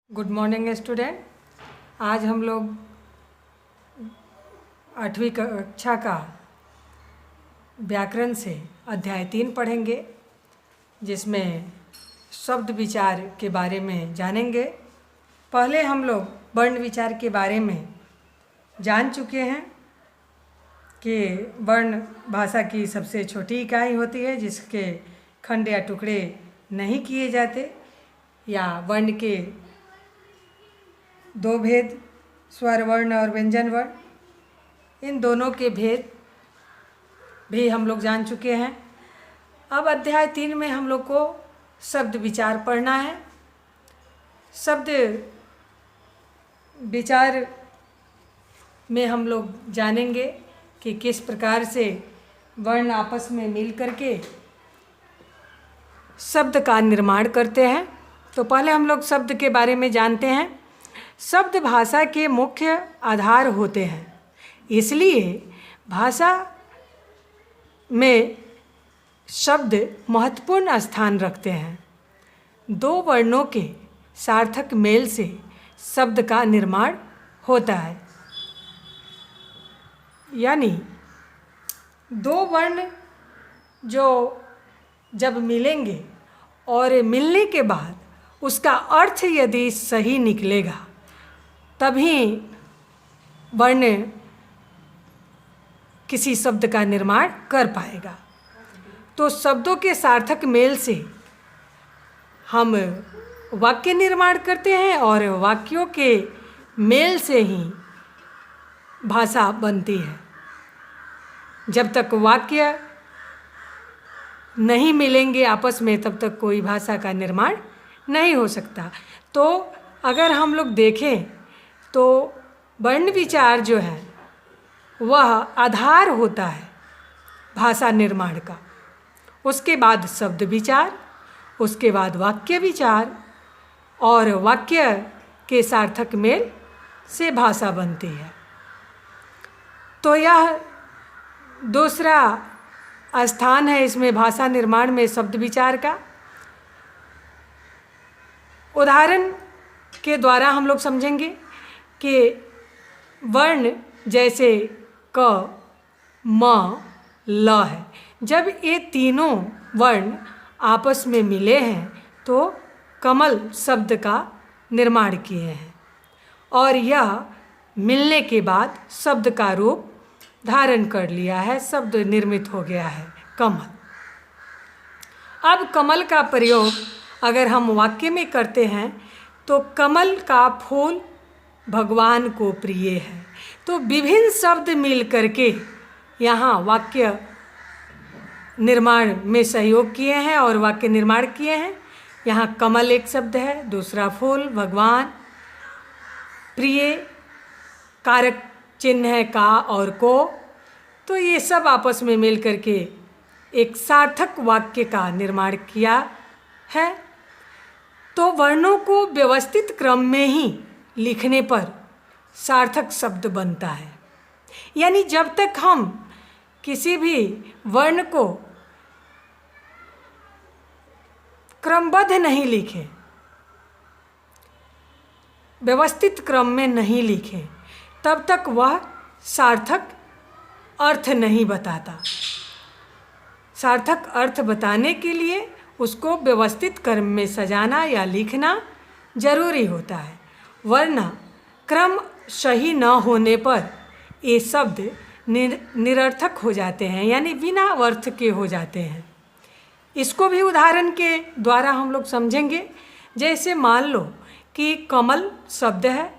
Good morning student. आज हम लोग 8वीं कक्षा का व्याकरण से अध्याय 3 पढ़ेंगे, जिसमें शब्द विचार के बारे में जानेंगे। पहले हम लोग वर्ण विचार के बारे में जान चुके हैं कि वर्ण भाषा की सबसे छोटी इकाई होती है, जिसके खंड या टुकड़े नहीं किए जाते, या वर्ण के दो भेद, स्वर वर्ण और व्यंजन वर्ण, इन दोनों के भेद भी हम लोग जान चुके हैं। अब अध्याय 3 में हम लोग को शब्द विचार पढ़ना है। शब्द विचार में हम लोग जानेंगे कि किस प्रकार से वर्ण आपस में मिल करके शब्द का निर्माण करते हैं। तो पहले हम लोग शब्द के बारे में जानते हैं। शब्द भाषा के मुख्य आधार होते हैं, इसलिए भाषा में शब्द महत्वपूर्ण स्थान रखते हैं। दो वर्णों के सार्थक मेल से शब्द का निर्माण होता है, यानी दो वर्ण जो जब मिलेंगे और मिलने के बाद उसका अर्थ यदि सही निकलेगा, तभी वर्ण किसी शब्द का निर्माण कर पाएगा। तो शब्दों के सार्थक मेल से हम वाक्य निर्माण करते हैं और वाक्यों के मेल से ही भाषा बनती है। जब तक वाक्य नहीं मिलेंगे आपस में, तब तक कोई भाषा का निर्माण नहीं हो सकता। तो अगर हम लोग देखें तो वर्ण विचार जो है वह आधार होता है भाषा निर्माण का। उसके बाद शब्द विचार, उसके बाद वाक्य विचार, और वाक्य के सार्थक मेल से भाषा बनती है। तो यह दूसरा स्थान है इसमें भाषा निर्माण में शब्द विचार का। उदाहरण के द्वारा हम लोग समझेंगे कि वर्ण जैसे क, म, ल है। जब ये तीनों वर्ण आपस में मिले हैं तो कमल शब्द का निर्माण किए हैं, और यह मिलने के बाद शब्द का रूप धारण कर लिया है, शब्द निर्मित हो गया है कमल। अब कमल का प्रयोग अगर हम वाक्य में करते हैं तो कमल का फूल भगवान को प्रिय है। तो विभिन्न शब्द मिल करके यहाँ वाक्य निर्माण में सहयोग किए हैं और वाक्य निर्माण किए हैं। यहाँ कमल एक शब्द है, दूसरा फूल, भगवान, प्रिय, कारक चिन्ह है का और को। तो ये सब आपस में मिल करके एक सार्थक वाक्य का निर्माण किया है। तो वर्णों को व्यवस्थित क्रम में ही लिखने पर सार्थक शब्द बनता है। यानी जब तक हम किसी भी वर्ण को क्रमबद्ध नहीं लिखें, व्यवस्थित क्रम में नहीं लिखें, तब तक वह सार्थक अर्थ नहीं बताता। सार्थक अर्थ बताने के लिए उसको व्यवस्थित क्रम में सजाना या लिखना जरूरी होता है, वरना क्रम सही न होने पर ये शब्द निरर्थक हो जाते हैं, यानी बिना अर्थ के हो जाते हैं। इसको भी उदाहरण के द्वारा हम लोग समझेंगे। जैसे मान लो कि कमल शब्द है,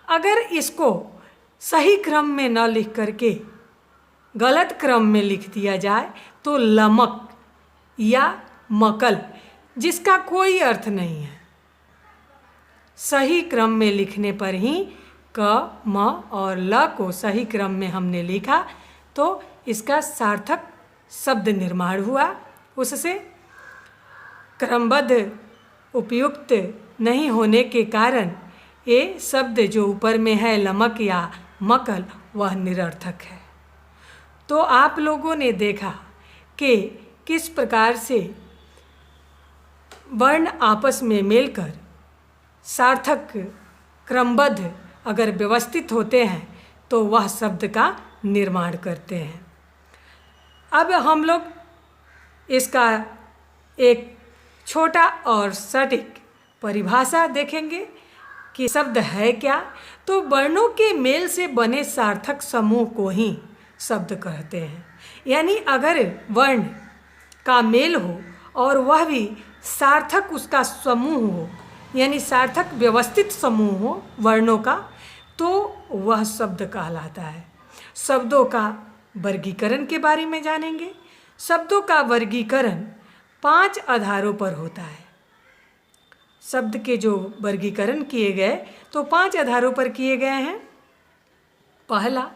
अगर इसको सही क्रम में न लिख करके गलत क्रम में लिख दिया जाए तो लमक या मकल, जिसका कोई अर्थ नहीं है। सही क्रम में लिखने पर ही क, म और ल को सही क्रम में हमने लिखा तो इसका सार्थक शब्द निर्माण हुआ। उससे क्रमबद्ध उपयुक्त नहीं होने के कारण ये शब्द जो ऊपर में है लमक या मकल, वह निरर्थक है। तो आप लोगों ने देखा कि किस प्रकार से वर्ण आपस में मिलकर सार्थक क्रमबद्ध अगर व्यवस्थित होते हैं तो वह शब्द का निर्माण करते हैं। अब हम लोग इसका एक छोटा और सटीक परिभाषा देखेंगे कि शब्द है क्या। तो वर्णों के मेल से बने सार्थक समूह को ही शब्द कहते हैं। यानी अगर वर्ण का मेल हो और वह भी सार्थक उसका समूह हो, यानी सार्थक व्यवस्थित समूह हो वर्णों का, तो वह शब्द कहलाता है। शब्दों का वर्गीकरण के बारे में जानेंगे। शब्दों का वर्गीकरण 5 आधारों पर होता है। शब्द के जो वर्गीकरण किए गए तो 5 आधारों पर किए गए हैं। पहला,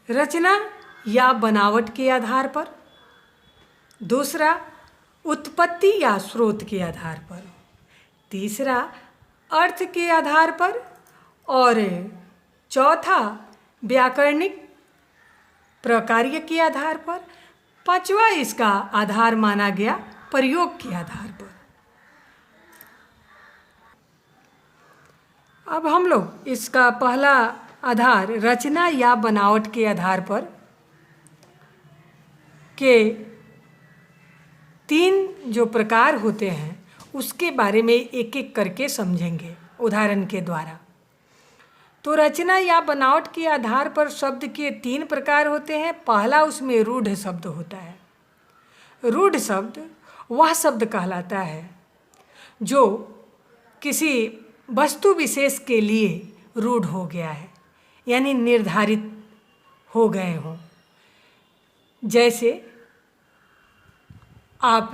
रचना या बनावट के आधार पर। दूसरा, उत्पत्ति या स्रोत के आधार पर। तीसरा, अर्थ के आधार पर। और चौथा, व्याकरणिक प्रकार्य के आधार पर। पांचवा इसका आधार माना गया प्रयोग के आधार पर। अब हम लोग इसका पहला आधार रचना या बनावट के आधार पर के 3 जो प्रकार होते हैं उसके बारे में एक एक करके समझेंगे उदाहरण के द्वारा। तो रचना या बनावट के आधार पर शब्द के 3 प्रकार होते हैं। पहला, उसमें रूढ़ शब्द होता है। रूढ़ शब्द वह शब्द कहलाता है जो किसी वस्तु विशेष के लिए रूढ़ हो गया है, यानी निर्धारित हो गए हों। जैसे आप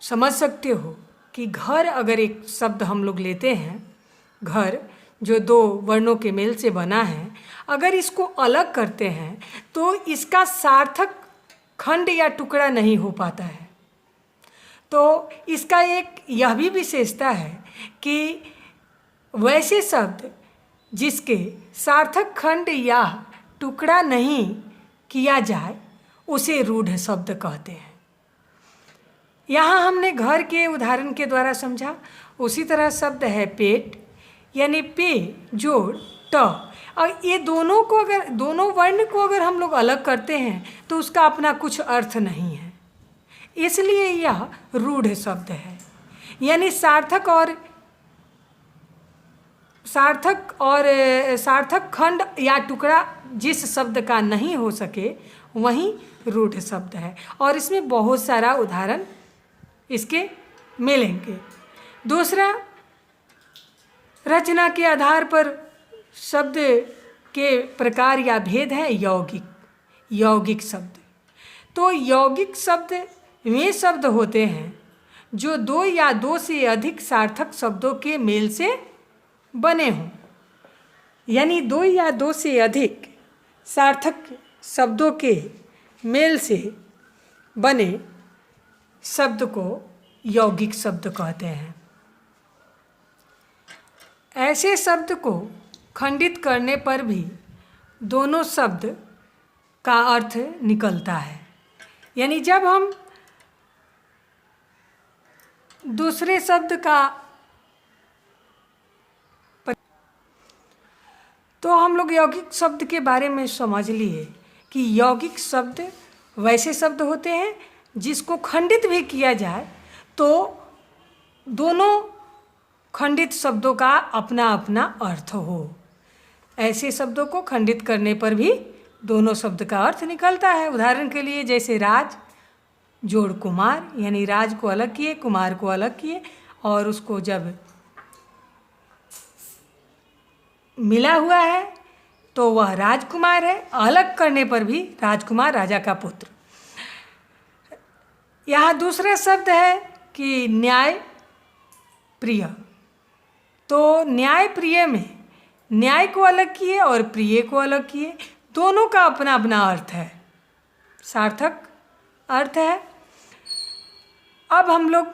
समझ सकते हो कि घर, अगर एक शब्द हम लोग लेते हैं, घर जो 2 वर्णों के मेल से बना है, अगर इसको अलग करते हैं तो इसका सार्थक खंड या टुकड़ा नहीं हो पाता है। तो इसका एक यह भी विशेषता है कि वैसे शब्द जिसके सार्थक खंड या टुकड़ा नहीं किया जाए उसे रूढ़ शब्द कहते हैं। यहाँ हमने घर के उदाहरण के द्वारा समझा। उसी तरह शब्द है पेट, यानी पे जोड़ ट, और ये दोनों को अगर दोनों वर्ण को अगर हम लोग अलग करते हैं तो उसका अपना कुछ अर्थ नहीं है, इसलिए यह रूढ़ शब्द है। यानी सार्थक खंड या टुकड़ा जिस शब्द का नहीं हो सके वही रूढ़ शब्द है। और इसमें बहुत सारा उदाहरण इसके मिलेंगे। दूसरा, रचना के आधार पर शब्द के प्रकार या भेद है यौगिक शब्द। तो यौगिक शब्द वे शब्द होते हैं जो 2 या 2 से अधिक सार्थक शब्दों के मेल से बने हों। यानी 2 या 2 से अधिक सार्थक शब्दों के मेल से बने शब्द को यौगिक शब्द कहते हैं। ऐसे शब्द को खंडित करने पर भी दोनों शब्द का अर्थ निकलता है। यानी जब हम दूसरे शब्द का तो हम लोग यौगिक शब्द के बारे में समझ लिए कि यौगिक शब्द वैसे शब्द होते हैं जिसको खंडित भी किया जाए तो दोनों खंडित शब्दों का अपना अपना अर्थ हो। ऐसे शब्दों को खंडित करने पर भी दोनों शब्द का अर्थ निकलता है। उदाहरण के लिए जैसे राज जोड़ कुमार, यानी राज को अलग किए, कुमार को अलग किए, और उसको जब मिला हुआ है तो वह राजकुमार है। अलग करने पर भी राजकुमार, राजा का पुत्र। यहाँ दूसरा शब्द है कि न्याय प्रिय। तो न्याय प्रिय में न्याय को अलग किए और प्रिय को अलग किए, दोनों का अपना अपना अर्थ है, सार्थक अर्थ है। अब हम लोग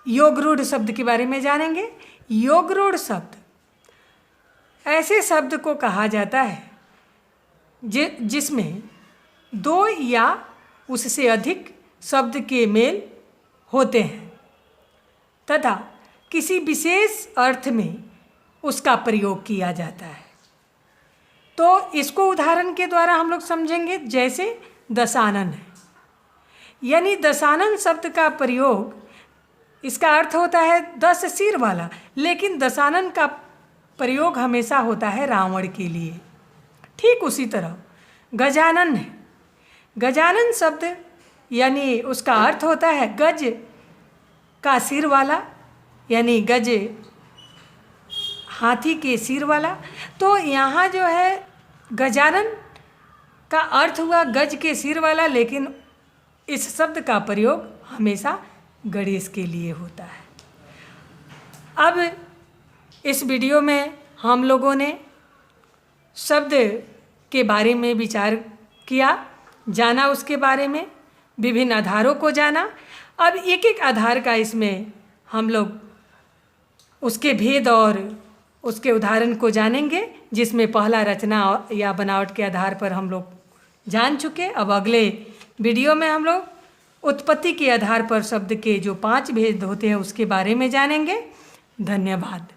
योगरूढ़ शब्द के बारे में जानेंगे। योगरूढ़ शब्द ऐसे शब्द को कहा जाता है जिसमें 2 या उससे अधिक शब्द के मेल होते हैं तथा किसी विशेष अर्थ में उसका प्रयोग किया जाता है। तो इसको उदाहरण के द्वारा हम लोग समझेंगे, जैसे दशानन है, यानी दशानन शब्द का प्रयोग, इसका अर्थ होता है 10 सिर वाला, लेकिन दशानन का प्रयोग हमेशा होता है रावण के लिए। ठीक उसी तरह गजानन है, गजानन शब्द यानी उसका अर्थ होता है गज का सिर वाला, यानी गज हाथी के सिर वाला। तो यहाँ जो है गजानन का अर्थ हुआ गज के सिर वाला, लेकिन इस शब्द का प्रयोग हमेशा गणेश के लिए होता है। अब इस वीडियो में हम लोगों ने शब्द के बारे में विचार किया, जाना उसके बारे में, विभिन्न आधारों को जाना। अब एक एक आधार का इसमें हम लोग उसके भेद और उसके उदाहरण को जानेंगे, जिसमें पहला रचना या बनावट के आधार पर हम लोग जान चुके। अब अगले वीडियो में हम लोग उत्पत्ति के आधार पर शब्द के जो 5 भेद होते हैं उसके बारे में जानेंगे। धन्यवाद।